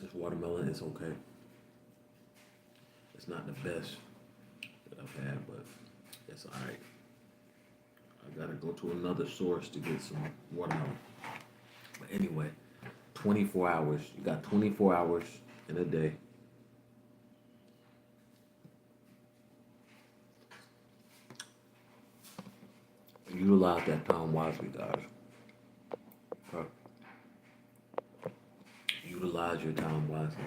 This watermelon is okay. It's not the best that I've had, but it's alright. I gotta go to another source to get some watermelon. But anyway, 24 hours. You got 24 hours in a day. Utilize that time wisely, guys. Okay? Utilize your time wisely.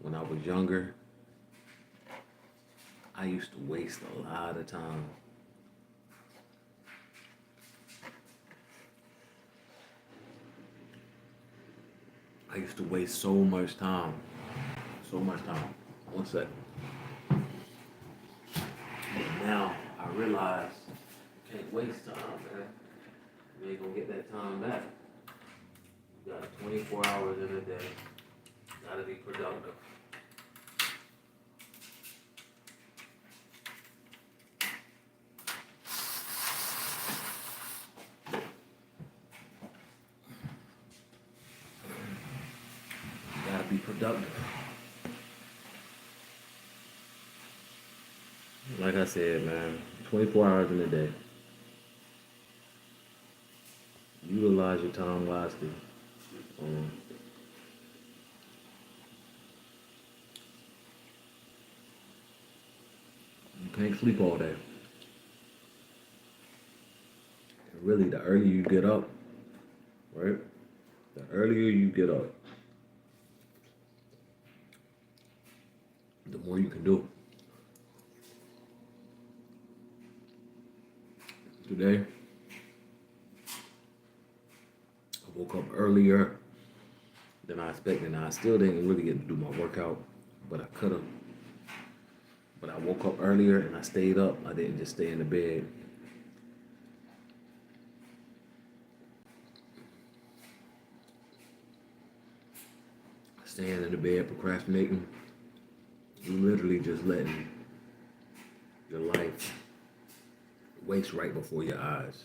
When I was younger, I used to waste a lot of time. I used to waste so much time. So much time. One second. But now I realize you can't waste time, man. You ain't gonna get that time back. You got 24 hours in a day. Gotta be productive. You gotta be productive. Like I said, man, 24 hours in a day. Utilize your time wisely. Um, you can't sleep all day. And really, the earlier you get up, right? The earlier you get up, the more you can do. Today, I woke up earlier than I expected. Now, I still didn't really get to do my workout, but I could have. But I woke up earlier and I stayed up. I didn't just stay in the bed. Staying in the bed procrastinating. You literally just letting your life waste right before your eyes.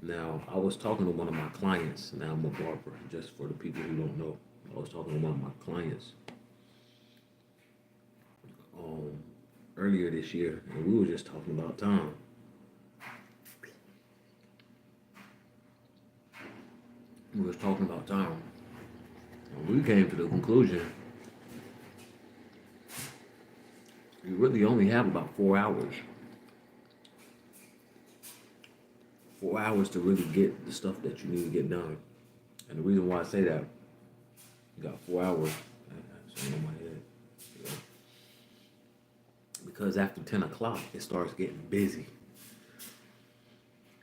Now, I was talking to one of my clients. Now I'm a barber, just for the people who don't know. I was talking to one of my clients um, earlier this year, and we were just talking about time. We was talking about time, and we came to the conclusion you really only have about 4 hours. 4 hours to really get the stuff that you need to get done. And the reason why I say that, you got 4 hours. That's on my head. You know? Because after 10 o'clock, it starts getting busy.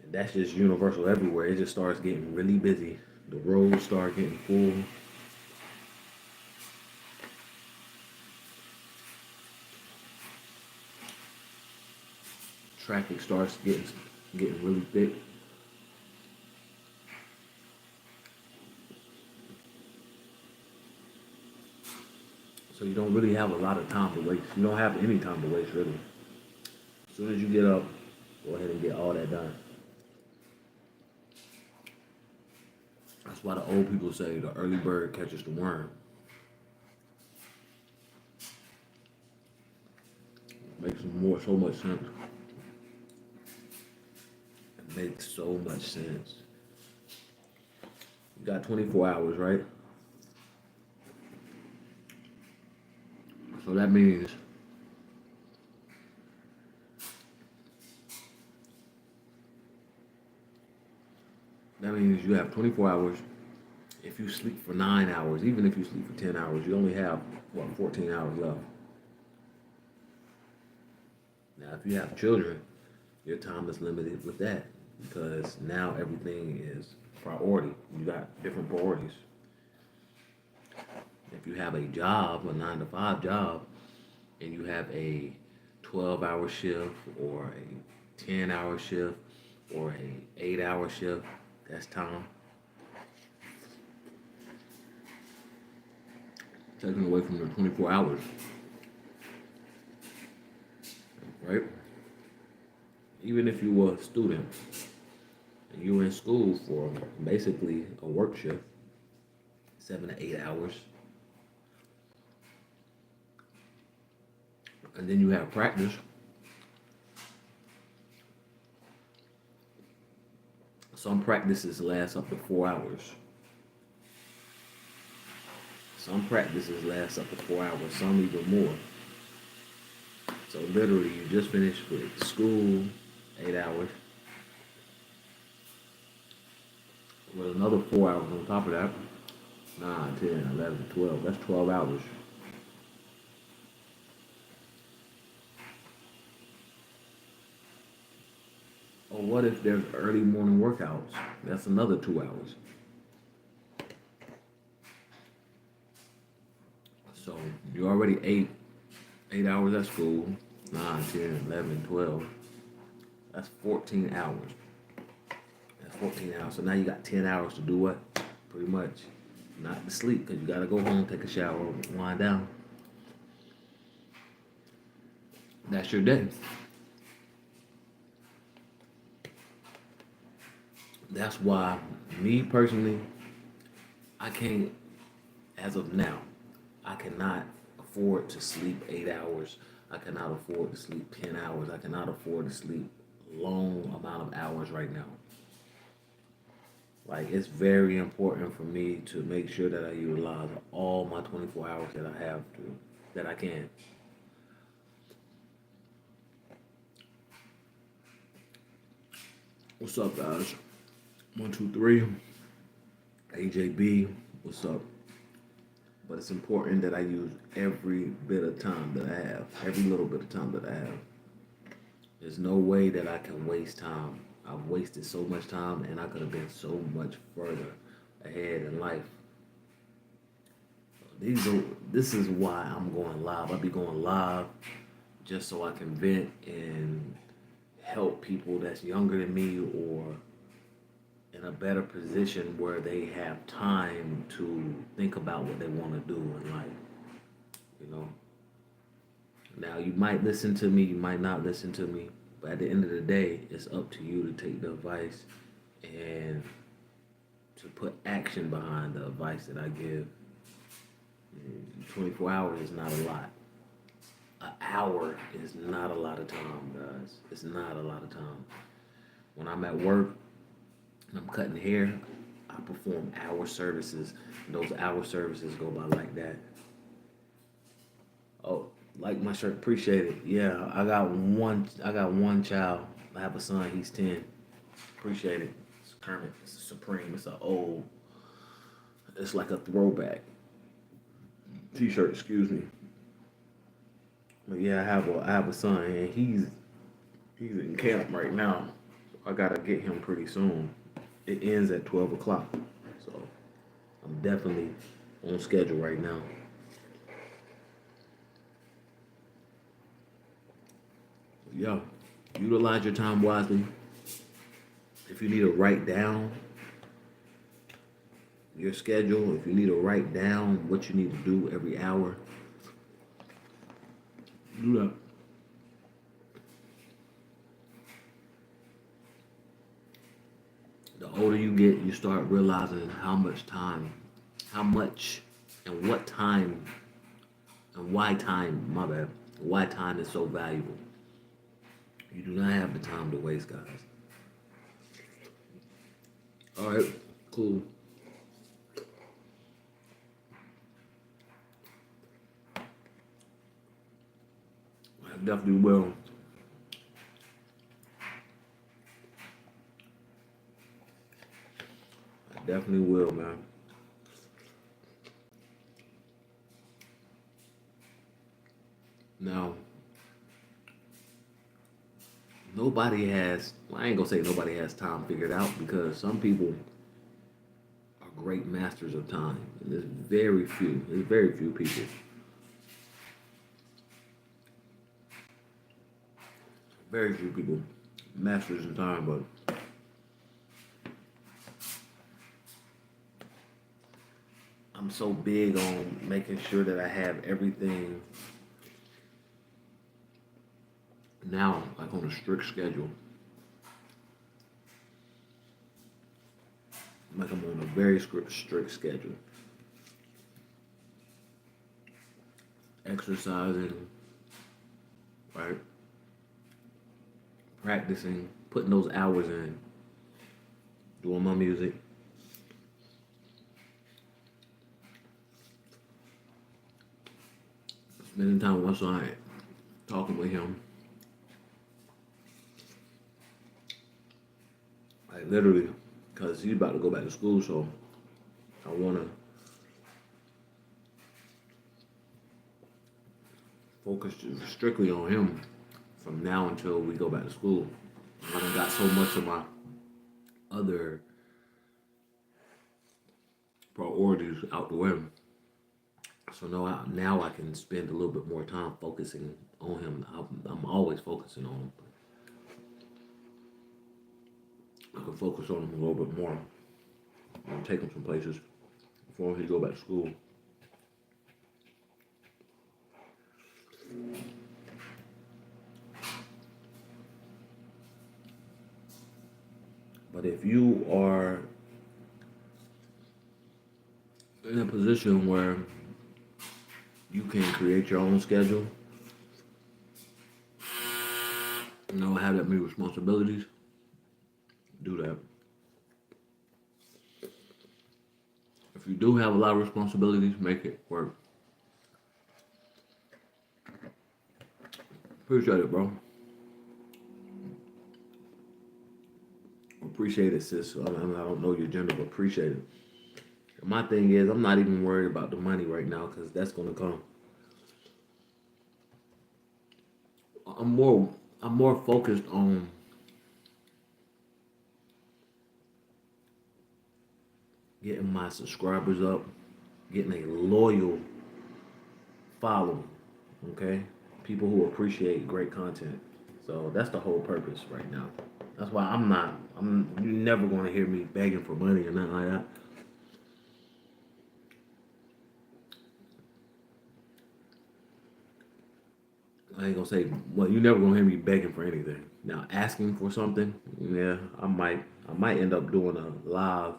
And that's just universal everywhere. It just starts getting really busy. The roads start getting full. Traffic starts getting really thick. So you don't really have a lot of time to waste. You don't have any time to waste, really. As soon as you get up, go ahead and get all that done. That's why the old people say the early bird catches the worm. It makes so much sense. It makes so much sense. You got 24 hours, right? So that means you have 24 hours. If you sleep for 9 hours, even if you sleep for 10 hours, you only have, what, 14 hours left. Now, if you have children, your time is limited with that because now everything is priority. You got different priorities. If you have a job, a 9 to 5 job, and you have a 12-hour shift or a 10-hour shift or a 8-hour shift, that's time. Taken away from the 24 hours, right? Even if you were a student and you were in school for basically a work shift, 7 to 8 hours. And then you have practice. Some practices last up to 4 hours. Some practices last up to 4 hours, some even more. So literally, you just finished with school, 8 hours, with another 4 hours on top of that. 9, 10, 11, 12. That's 12 hours. Or what if there's early morning workouts? That's another 2 hours. So you already ate 8 hours at school, 9, 10, 11, 12. That's 14 hours. That's 14 hours. So now you got 10 hours to do what? Pretty much. Not to sleep, because you got to go home, take a shower, wind down. That's your day. That's why, me personally, I can't, as of now, I cannot afford to sleep 8 hours. I cannot afford to sleep 10 hours. I cannot afford to sleep long amount of hours right now. Like, it's very important for me to make sure that I utilize all my 24 hours that I have to, that I can. What's up, guys? 1, 2, 3. AJB, what's up? But it's important that I use every bit of time that I have, every little bit of time that I have. There's no way that I can waste time. I've wasted so much time, and I could have been so much further ahead in life. This is why I'm going live. I'll be going live just so I can vent and help people that's younger than me or in a better position where they have time to think about what they want to do in life. You know. Now you might listen to me, you might not listen to me, but at the end of the day, it's up to you to take the advice and to put action behind the advice that I give. 24 hours is not a lot. An hour is not a lot of time, guys. It's not a lot of time. When I'm at work and I'm cutting hair, I perform hour services. Those hour services go by like that. Oh, like my shirt, appreciate it. Yeah, I got one child. I have a son, he's 10. Appreciate it. It's Kermit, it's Supreme, it's like a throwback t-shirt, excuse me. But yeah, I have a son, and he's in camp right now. So I gotta get him pretty soon. It ends at 12 o'clock. So I'm definitely on schedule right now. Yeah, utilize your time wisely. If you need to write down your schedule, if you need to write down what you need to do every hour, do that. The older you get, you start realizing how much, and what time, and why time, my bad, why time is so valuable. You do not have the time to waste, guys. All right, cool. I definitely will. I definitely will, man. Now, nobody has, well, I ain't gonna say nobody has time figured out because some people are great masters of time. And there's very few people, masters of time, but I'm so big on making sure that I have everything now, like on a strict schedule. Like I'm on a very strict schedule. exercising, right? Practicing, putting those hours in, doing my music, spending time with my son, talking with him. Like literally, because he's about to go back to school, so I want to focus strictly on him from now until we go back to school. I done got so much of my other priorities out the way. So now I can spend a little bit more time focusing on him. I'm always focusing on him. I can focus on him a little bit more and take him some places before he go back to school. But if you are in a position where you can create your own schedule, you don't have that many responsibilities, do that. If you do have a lot of responsibilities, make it work. Appreciate it, bro. Appreciate it, sis. I don't know your gender, but appreciate it. My thing is, I'm not even worried about the money right now because that's gonna come. I'm more I'm more focused on getting my subscribers up, getting a loyal following. Okay, people who appreciate great content. So that's the whole purpose right now. That's why you're never gonna hear me begging for money or nothing like that. I ain't gonna say, well, you're never gonna hear me begging for anything. Now, asking for something, yeah, I might end up doing a live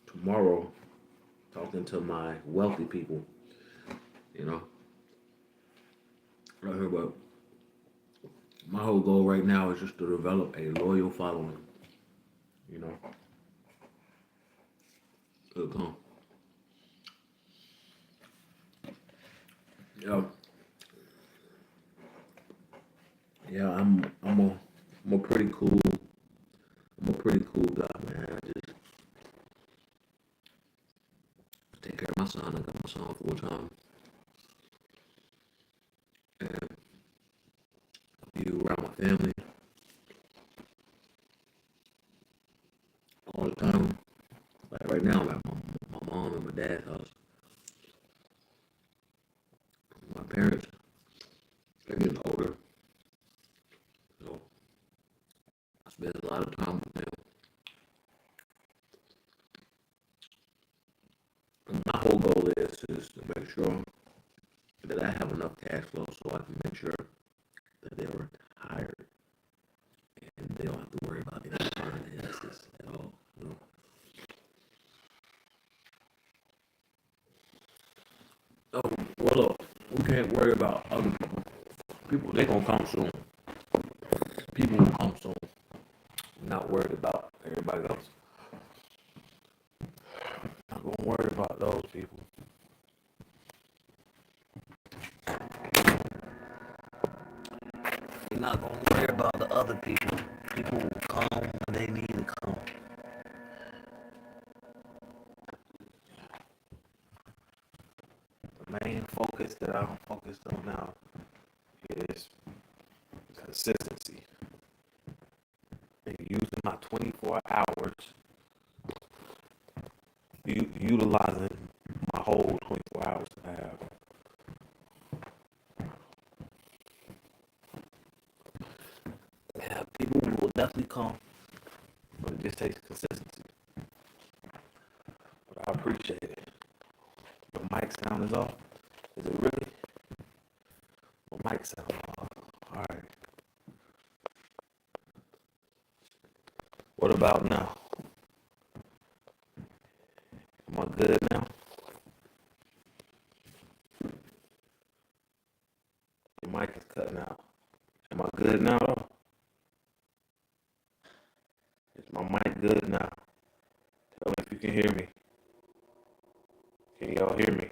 tomorrow, talking to my wealthy people, you know, right here. But my whole goal right now is just to develop a loyal following, you know. It'll come. Yeah, yeah, I'm a pretty cool, I'm a pretty cool guy, man. I just take care of my son. I got my son full time, and I be around my family all the time. Like right now, I'm at my mom and my dad's house. My parents, they're getting older, so I spend a lot of time with them. And my whole goal is to make sure that I have enough cash flow so I can make sure that they're retired and they don't have to worry about any finances at all. You know? So, well, look, we can't worry about other people. People, they gonna come soon. People will come soon. I'm not worried about everybody else. I'm not gonna worry about those people. You're not gonna worry about the other people. People will come when they need to come. The main focus that I'm focused on now is consistency. And using my 24 hours, utilizing my whole 24 hours that I have. Yeah, people will definitely come, but it just takes consistency. But I appreciate it. The mic sound is off. Is it really? My mic sound off. All right. What about now? Am I good now? you can hear me. Can y'all hear me?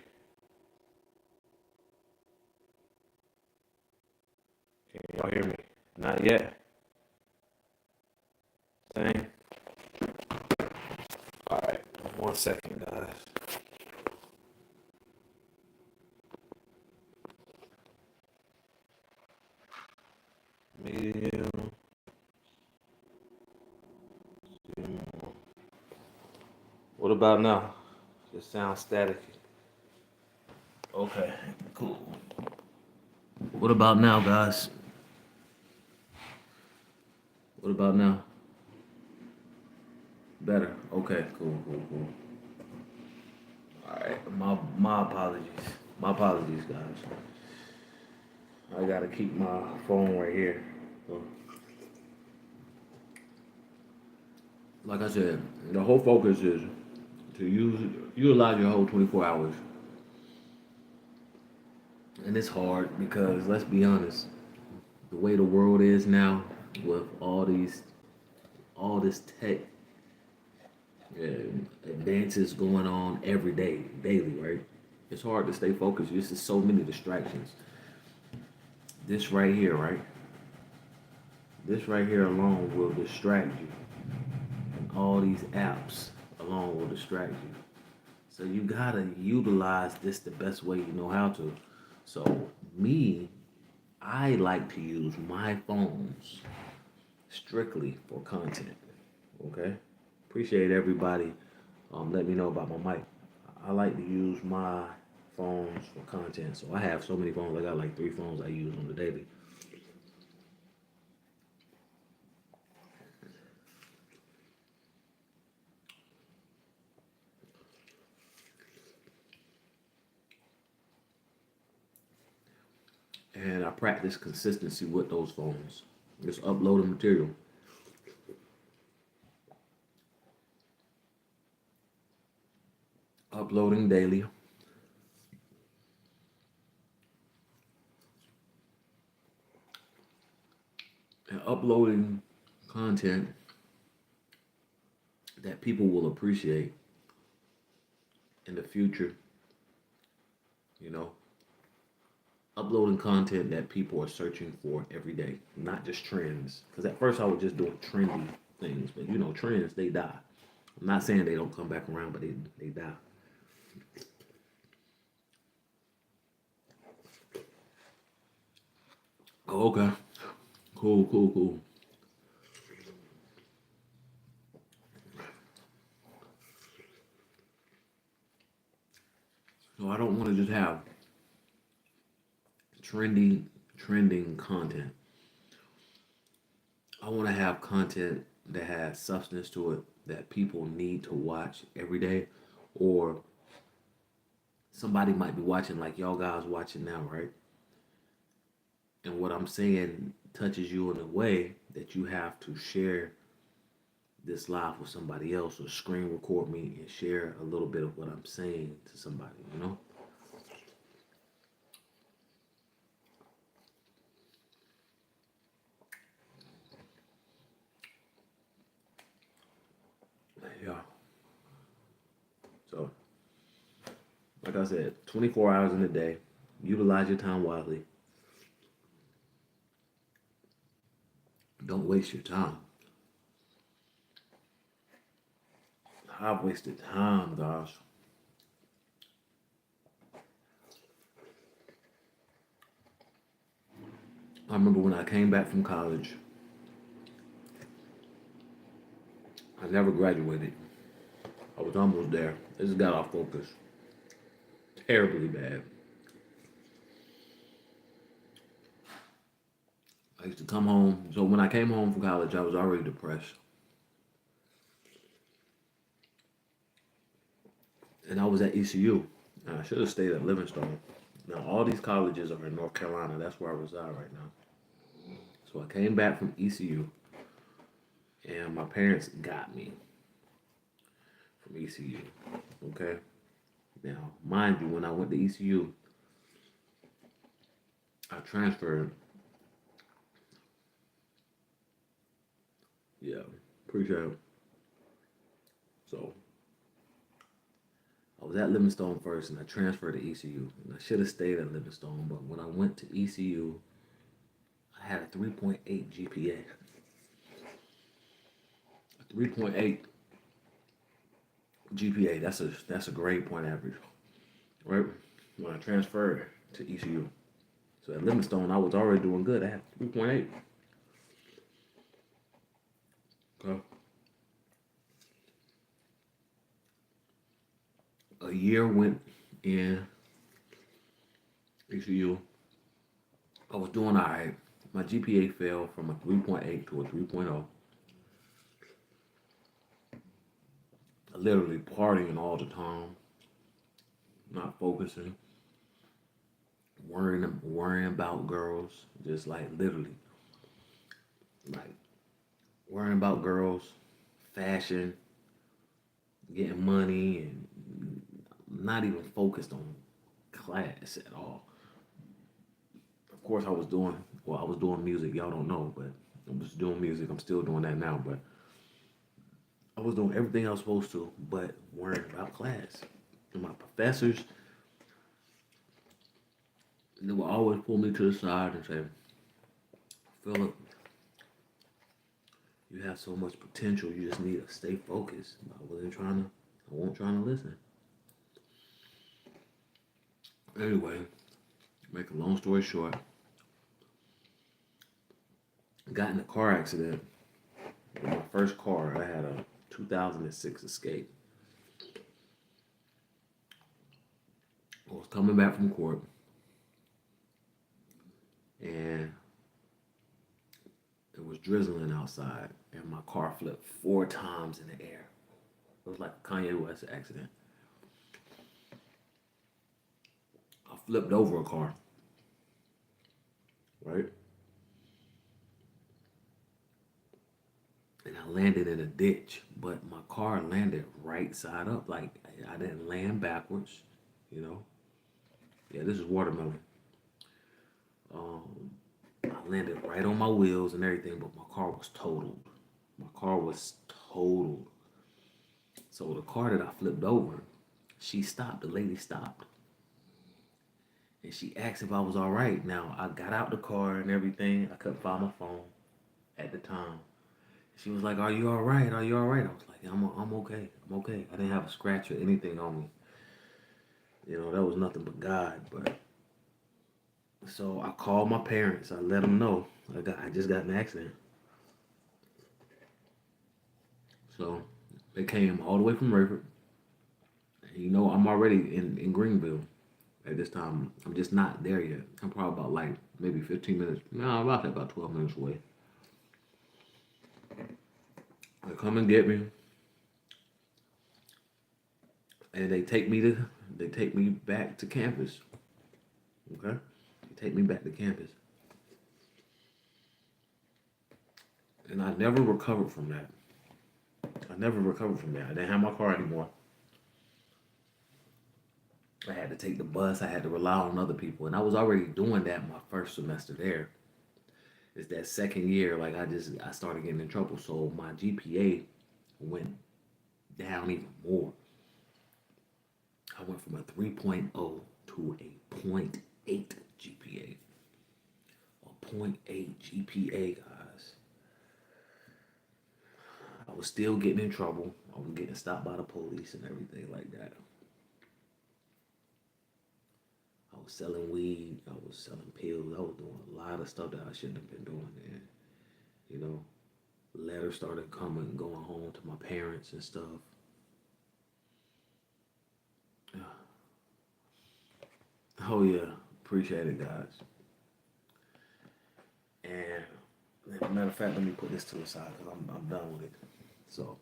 Can y'all hear me? Not yet. Same. All right. 1 second, guys. Medium. What about now? Just sounds static. Okay, cool. What about now, guys? What about now? Better. Okay, cool. All right, my apologies. My apologies, guys. I gotta keep my phone right here. So, like I said, the whole focus is to utilize your whole 24 hours, and it's hard because let's be honest, the way the world is now with all this tech advances going on every day, daily, right? It's hard to stay focused. There's just so many distractions. This right here, right? This right here alone will distract you. And all these apps alone will distract you. So you gotta utilize this the best way you know how to. So me, I like to use my phones strictly for content. Okay? Appreciate everybody. Let me know about my mic. I like to use my phones for content. So I have so many phones. I got like 3 phones I use on the daily. And I practice consistency with those phones. Just uploading material. Uploading daily. And uploading content that people will appreciate in the future. You know, uploading content that people are searching for every day, not just trends. Because at first I was just doing trendy things, but you know, trends they die. I'm not saying they don't come back around, but they die. Oh, okay, cool. So I don't want to just have trending content. I want to have content that has substance to it that people need to watch every day, or somebody might be watching like y'all guys watching now, right? And what I'm saying touches you in a way that you have to share this live with somebody else or screen record me and share a little bit of what I'm saying to somebody, you know? Yeah. So, like I said, 24 hours in a day, utilize your time wisely. Don't waste your time. I've wasted time, guys. I remember when I came back from college, I never graduated. I was almost there. I just got off focus. Terribly bad. I used to come home. So when I came home from college, I was already depressed. And I was at ECU. I should have stayed at Livingstone. Now, all these colleges are in North Carolina. That's where I reside right now. So I came back from ECU, and my parents got me from ECU. Okay? Now, mind you, when I went to ECU, I transferred. Yeah, appreciate it. So I was at Livingstone first, and I transferred to ECU. And I should have stayed at Livingstone, but when I went to ECU, I had a 3.8 GPA. A 3.8 GPA. That's a grade point average, right? When I transferred to ECU, so at Livingstone, I was already doing good. I had 3.8. Okay. A year went in ECU. I was doing all right. My GPA fell from a 3.8 to a 3.0. Literally partying all the time, not focusing, worrying about girls, just like literally, like worrying about girls, fashion, getting money, and not even focused on class at all. Of course, I was doing music. Y'all don't know, but I was doing music. I'm still doing that now, but I was doing everything I was supposed to, but worrying about class. And my professors, they would always pull me to the side and say, Philip, you have so much potential. You just need to stay focused. I wasn't trying to listen. Anyway, make a long story short, I got in a car accident. With my first car, I had a 2006 Escape. I was coming back from court, and it was drizzling outside, and my car flipped 4 times in the air. It was like a Kanye West accident. I flipped over a car, right? And I landed in a ditch, but my car landed right side up. Like I didn't land backwards, you know. Yeah, this is watermelon. Um, I landed right on my wheels and everything, but my car was totaled. My car was totaled. So the car that I flipped over, she stopped. The lady stopped. And she asked if I was all right. Now, I got out the car and everything. I couldn't find my phone at the time. She was like, "Are you all right? Are you all right?" I was like, I'm okay. I'm okay. I didn't have a scratch or anything on me. You know, that was nothing but God. But so I called my parents. I let them know I just got in an accident. So they came all the way from Rayford. You know, I'm already in Greenville at this time. I'm just not there yet. I'm probably about like maybe 15 minutes. No, I'm about 12 minutes away. They come and get me, and they take me back to campus. Okay, they take me back to campus, and I never recovered from that. I never recovered from that. I didn't have my car anymore. I had to take the bus. I had to rely on other people, and I was already doing that my first semester there. It's that second year, like I started getting in trouble, so my GPA went down even more. I went from a 3.0 to a point 0.8 GPA. A point 0.8 GPA, guys. I was still getting in trouble. I was getting stopped by the police and everything like that. I was selling weed. I was selling pills. I was doing a lot of stuff that I shouldn't have been doing. And, you know, letters started coming, going home to my parents and stuff. Oh, yeah. Appreciate it, guys. And, as a matter of fact, let me put this to the side because I'm done with it. So,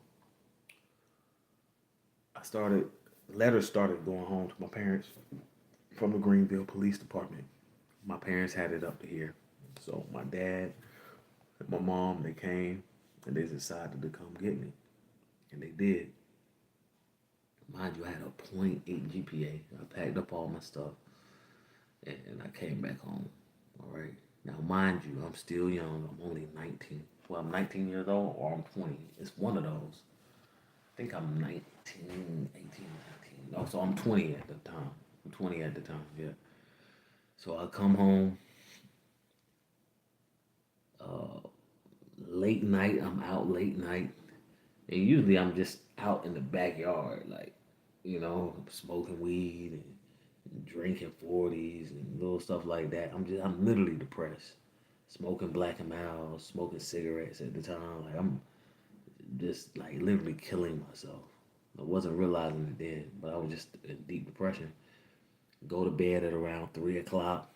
letters started going home to my parents from the Greenville Police Department. My parents had it up to here. So my dad and my mom, they came and they decided to come get me. And they did. Mind you, I had a point 0.8 GPA. I packed up all my stuff and I came back home. All right. Now, mind you, I'm still young. I'm only 19. Well, I'm 19 years old or I'm 20. It's one of those. think I'm 19, 18, 19. No, so I'm 20 at the time. I'm 20 at the time, yeah. So I come home, uh, late night. I'm out late night. And usually I'm just out in the backyard, like, smoking weed and drinking 40s and little stuff like that. I'm literally depressed. Smoking Black and Miles, smoking cigarettes at the time. Like, I'm just like literally killing myself. I wasn't realizing it then, but I was just in deep depression. Go to bed at around 3 o'clock,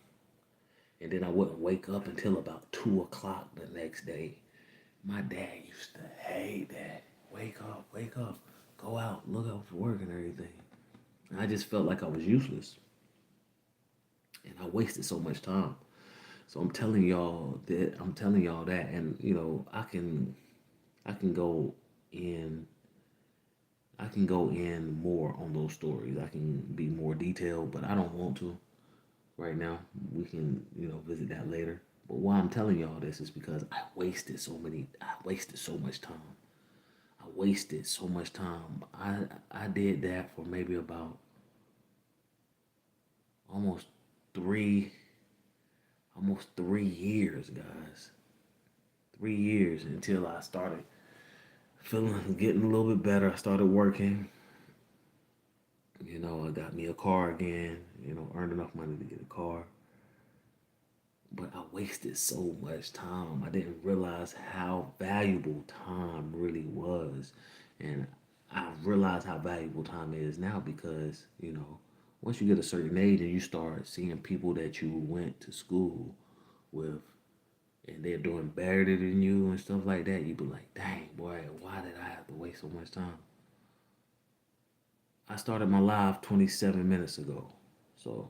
and then I wouldn't wake up until about 2 o'clock the next day. My dad used to hate that. Wake up, go out, look out for work and everything. And I just felt like I was useless, and I wasted so much time. So I'm telling y'all that, and I can go in I can go in more on those stories. I can be more detailed, but I don't want to right now. We can, visit that later. But why I'm telling y'all this is because I wasted so much time. I wasted so much time. I did that for maybe about almost three almost 3 years, guys. 3 years until I started feeling getting a little bit better. I started working. I got me a car again. Earned enough money to get a car. But I wasted so much time. I didn't realize how valuable time really was. And I realize how valuable time is now because, once you get a certain age and you start seeing people that you went to school with and they're doing better than you and stuff like that, you be like, dang, boy, why did I have to waste so much time? I started my live 27 minutes ago. So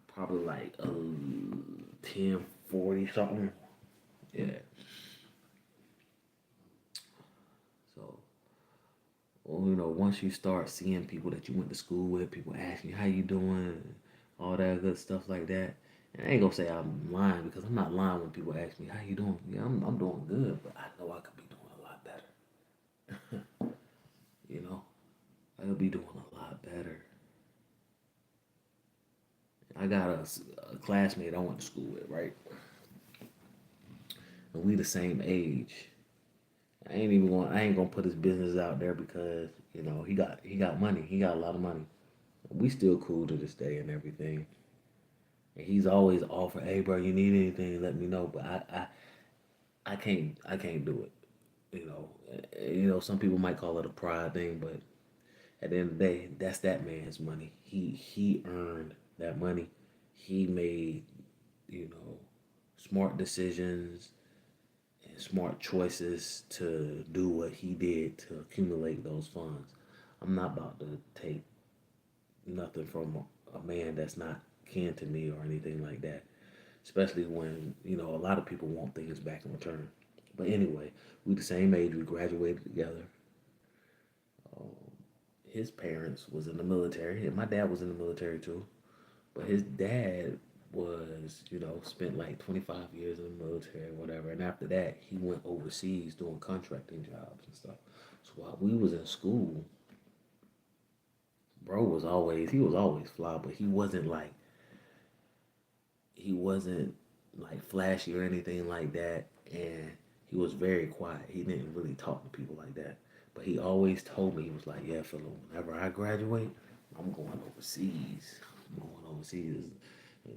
probably like 10:40 something. Yeah. So, well, once you start seeing people that you went to school with, people asking you how you doing, all that good stuff like that. And I ain't gonna say I'm lying because I'm not lying when people ask me how you doing. Yeah, I'm doing good, but I know I could be doing a lot better. you know, I could be doing a lot better. I got a classmate I went to school with, right? And we the same age. I ain't gonna put his business out there because he got money. He got a lot of money. We still cool to this day and everything. And he's always offered, hey bro, you need anything, let me know. But I can't do it. Some people might call it a pride thing, but at the end of the day, that's that man's money. He earned that money. He made, you know, smart decisions and smart choices to do what he did to accumulate those funds. I'm not about to take nothing from a man that's not kin to me or anything like that. Especially when, a lot of people want things back in return. But anyway, we the same age, we graduated together. Um, his parents was in the military, and my dad was in the military too. But his dad was, spent like 25 years in the military or whatever. And after that, he went overseas doing contracting jobs and stuff. So while we was in school, he was always fly, but he wasn't like flashy or anything like that. And he was very quiet. He didn't really talk to people like that. But he always told me, he was like, yeah, Philip, whenever I graduate, I'm going overseas. I'm going overseas.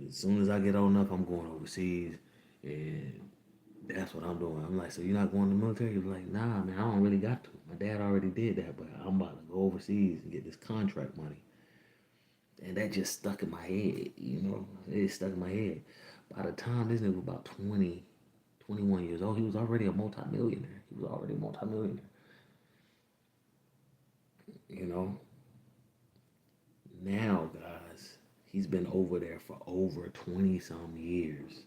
As soon as I get old enough, I'm going overseas. And that's what I'm doing. I'm like, so you're not going to the military? He was like, nah, man, I don't really got to. My dad already did that, but I'm about to go overseas and get this contract money. And that just stuck in my head. It stuck in my head. By the time this nigga was about 20, 21 years old, he was already a multimillionaire. He was already a multimillionaire. You know, now, guys, he's been over there for over 20 some years.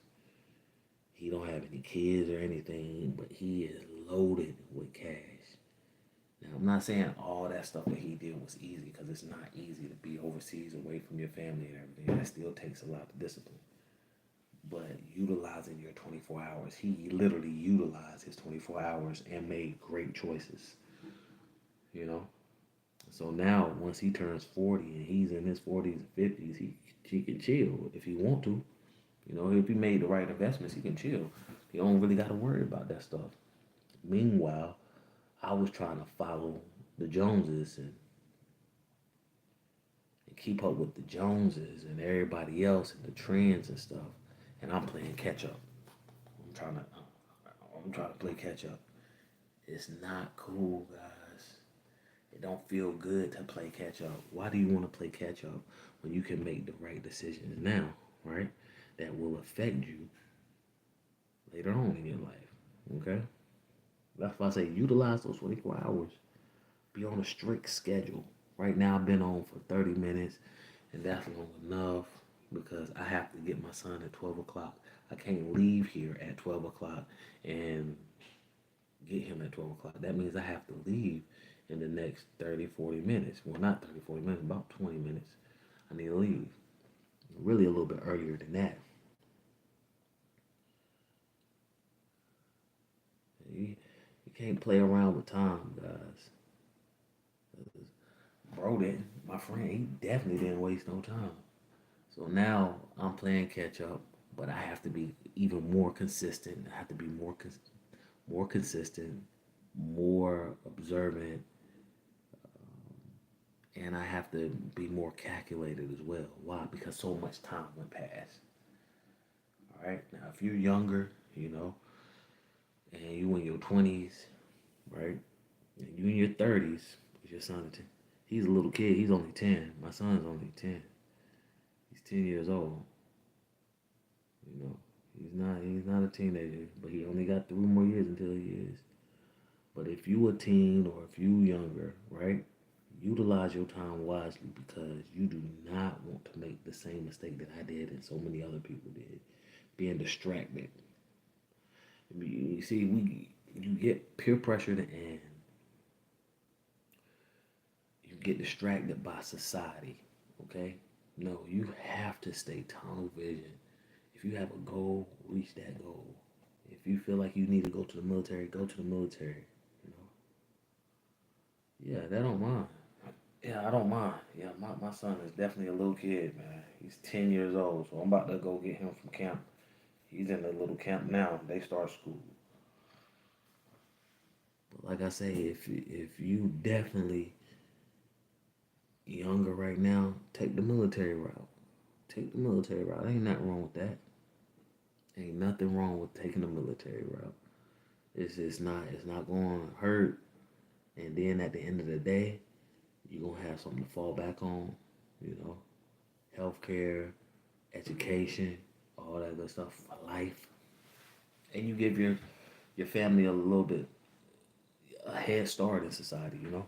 He don't have any kids or anything, but he is loaded with cash. Now, I'm not saying all that stuff that he did was easy because it's not easy to be overseas away from your family and everything. That still takes a lot of discipline. But utilizing your 24 hours, he literally utilized his 24 hours and made great choices. you know. So now, once he turns 40 and he's in his 40s and 50s, he can chill if he want to. You know, if he made the right investments, he can chill. He don't really got to worry about that stuff. Meanwhile, I was trying to follow the Joneses and keep up with the Joneses and everybody else and the trends and stuff. And I'm playing catch up. I'm trying to, I'm trying to play catch up. It's not cool, guys. It don't feel good to play catch up. Why do you want to play catch up when you can make the right decisions now, right? That will affect you later on in your life. Okay? That's why I say utilize those 24 hours. Be on a strict schedule. Right now I've been on for 30 minutes and that's long enough because I have to get my son at 12 o'clock. I can't leave here at 12 o'clock and get him at 12 o'clock. That means I have to leave in the next 30, 40 minutes. Well, not 30, 40 minutes, about 20 minutes. I need to leave. Really a little bit earlier than that. You can't play around with time, guys. Bro didn't. My friend, he definitely didn't waste no time. So now I'm playing catch up, but I have to be even more consistent. I have to be more consistent, more observant, and I have to be more calculated as well. Why? Because so much time went past. All right. Now, if you're younger, and you in your 20s, right, and you in your 30s, your son, he's a little kid. He's only 10. My son's only 10. He's 10 years old. You know, he's not a teenager, but he only got 3 more years until he is. But if you a teen or if you younger, right, utilize your time wisely because you do not want to make the same mistake that I did and so many other people did, being distracted. You see, you get peer pressured and you get distracted by society. Okay, no, you have to stay tunnel vision. If you have a goal, reach that goal. If you feel like you need to go to the military, go to the military. You know, yeah, that don't mind. Yeah, I don't mind. Yeah, my son is definitely a little kid, man. He's 10 years old, so I'm about to go get him from camp. He's in the little camp now. They start school. But like I say, if you definitely younger right now, take the military route. Take the military route. Ain't nothing wrong with that. Ain't nothing wrong with taking the military route. It's not going to hurt. And then at the end of the day, you're gonna have something to fall back on. You know, healthcare, education, all that good stuff for life. And you give your family a little bit a head start in society. I'm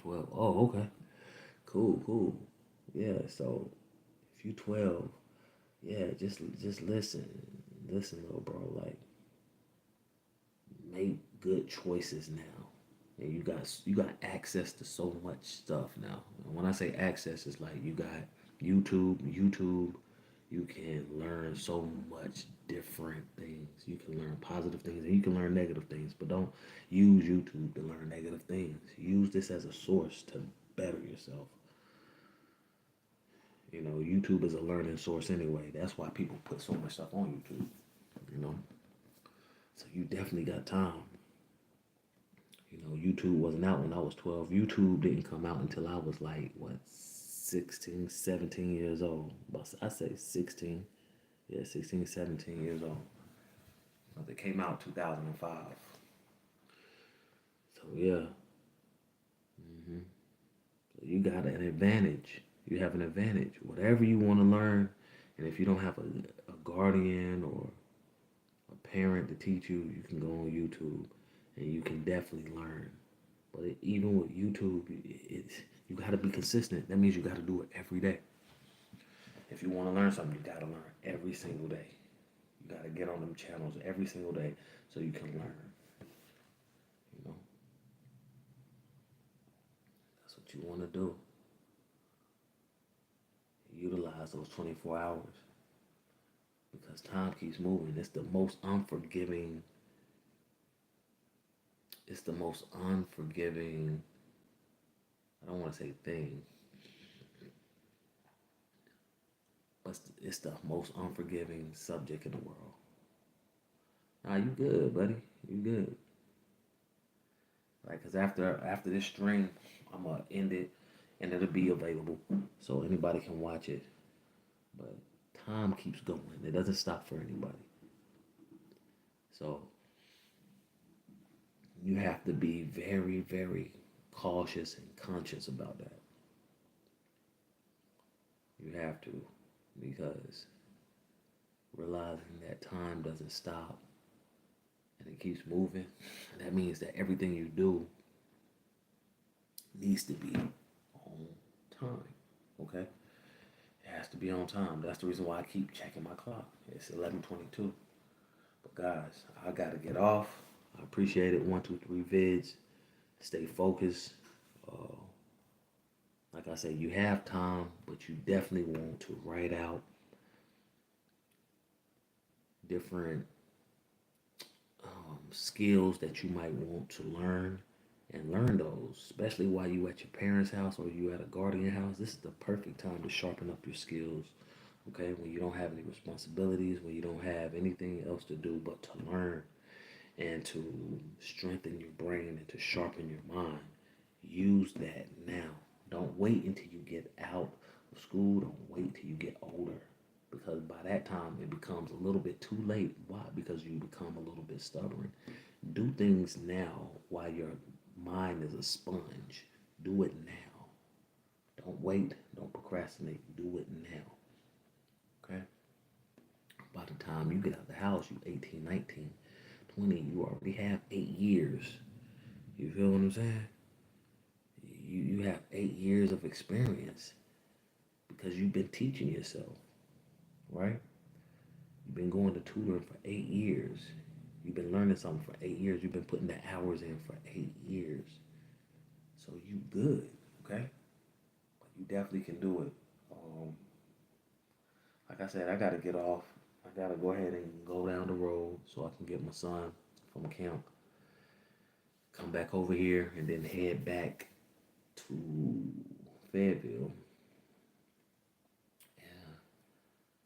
12. Oh, okay. Cool, cool. Yeah. So if you 12, yeah, just listen, little bro. Like, make good choices now. And you got access to so much stuff now. And when I say access, it's like you got YouTube. You can learn so much different things. You can learn positive things and you can learn negative things. But don't use YouTube to learn negative things. Use this as a source to better yourself. YouTube is a learning source anyway. That's why people put so much stuff on YouTube. You know, so you definitely got time. YouTube wasn't out when I was 12. YouTube didn't come out until I was like, what, 16, 17 years old. But I say 16. Yeah, 16, 17 years old. But it came out 2005. So, yeah. So you got an advantage. You have an advantage. Whatever you want to learn, and if you don't have a guardian or a parent to teach you, you can go on YouTube and you can definitely learn. But even with YouTube, you got to be consistent. That means you got to do it every day. If you want to learn something, you got to learn every single day. You got to get on them channels every single day so you can learn. You know, that's what you want to do. Utilize those 24 hours because time keeps moving. It's the most unforgiving it's the most unforgiving, I don't want to say thing, but it's the most unforgiving subject in the world. Nah, you good, buddy. You good. Like, cause after this stream, I'm gonna end it, and it'll be available so anybody can watch it. But time keeps going; it doesn't stop for anybody. So you have to be very, very cautious and conscious about that. You have to, because realizing that time doesn't stop and it keeps moving, that means that everything you do needs to be on time. Okay? It has to be on time. That's the reason why I keep checking my clock. It's 11:22. But guys, I gotta get off. I appreciate it. 1, 2, 3 vids. Stay focused. Uh, like I said, you have time, but you definitely want to write out different skills that you might want to learn and learn those, especially while you at your parents' house or you at a guardian house. This is the perfect time to sharpen up your skills. Okay, when you don't have any responsibilities, when you don't have anything else to do but to learn and to strengthen your brain and to sharpen your mind, use that now. Don't wait until you get out of school. Don't wait till you get older, because by that time it becomes a little bit too late. Why? Because you become a little bit stubborn. Do things now while your mind is a sponge. Do it now. Don't wait. Don't procrastinate. Do it now. Okay? By the time you get out of the house, you 18, 19, 20, you already have 8 years. You feel what I'm saying? You have 8 years of experience because you've been teaching yourself, right? You've been going to tutoring for 8 years. You've been learning something for 8 years. You've been putting the hours in for 8 years. So you good, okay? But you definitely can do it. Like I said, I gotta get off. I gotta go ahead and go down the road so I can get my son from camp, come back over here, and then head back to Fayetteville. Yeah.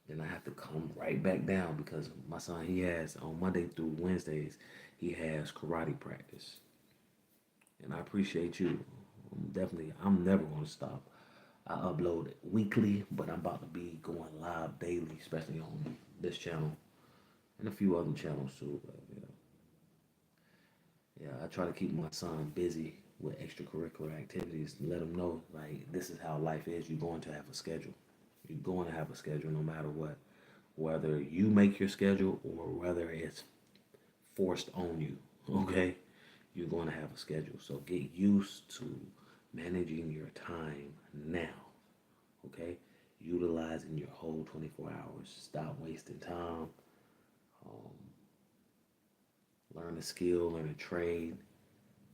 Then I have to come right back down because my son, he has on Monday through Wednesdays, he has karate practice. And I appreciate you. I'm never going to stop. I upload it weekly, but I'm about to be going live daily, especially on this channel and a few other channels too. But yeah, I try to keep my son busy with extracurricular activities and let him know like this is how life is. You're going to have a schedule. You're going to have a schedule no matter what, whether you make your schedule or whether it's forced on you. Okay, you're going to have a schedule. So get used to managing your time now. Okay, utilizing your whole 24 hours. Stop wasting time. Um, Learn a skill, learn a trade.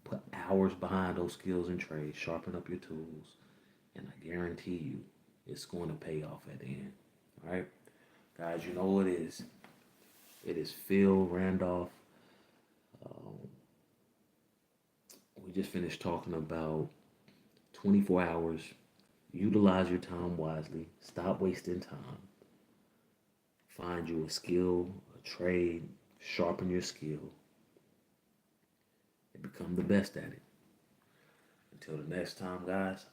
Put hours behind those skills and trades. Sharpen up your tools, and I guarantee you, it's going to pay off at the end. All right, guys. You know what it is. It is Phil Randolph. Um, we just finished talking about 24 hours. Utilize your time wisely. Stop wasting time. Find you a skill, a trade, sharpen your skill, and become the best at it. Until the next time, guys,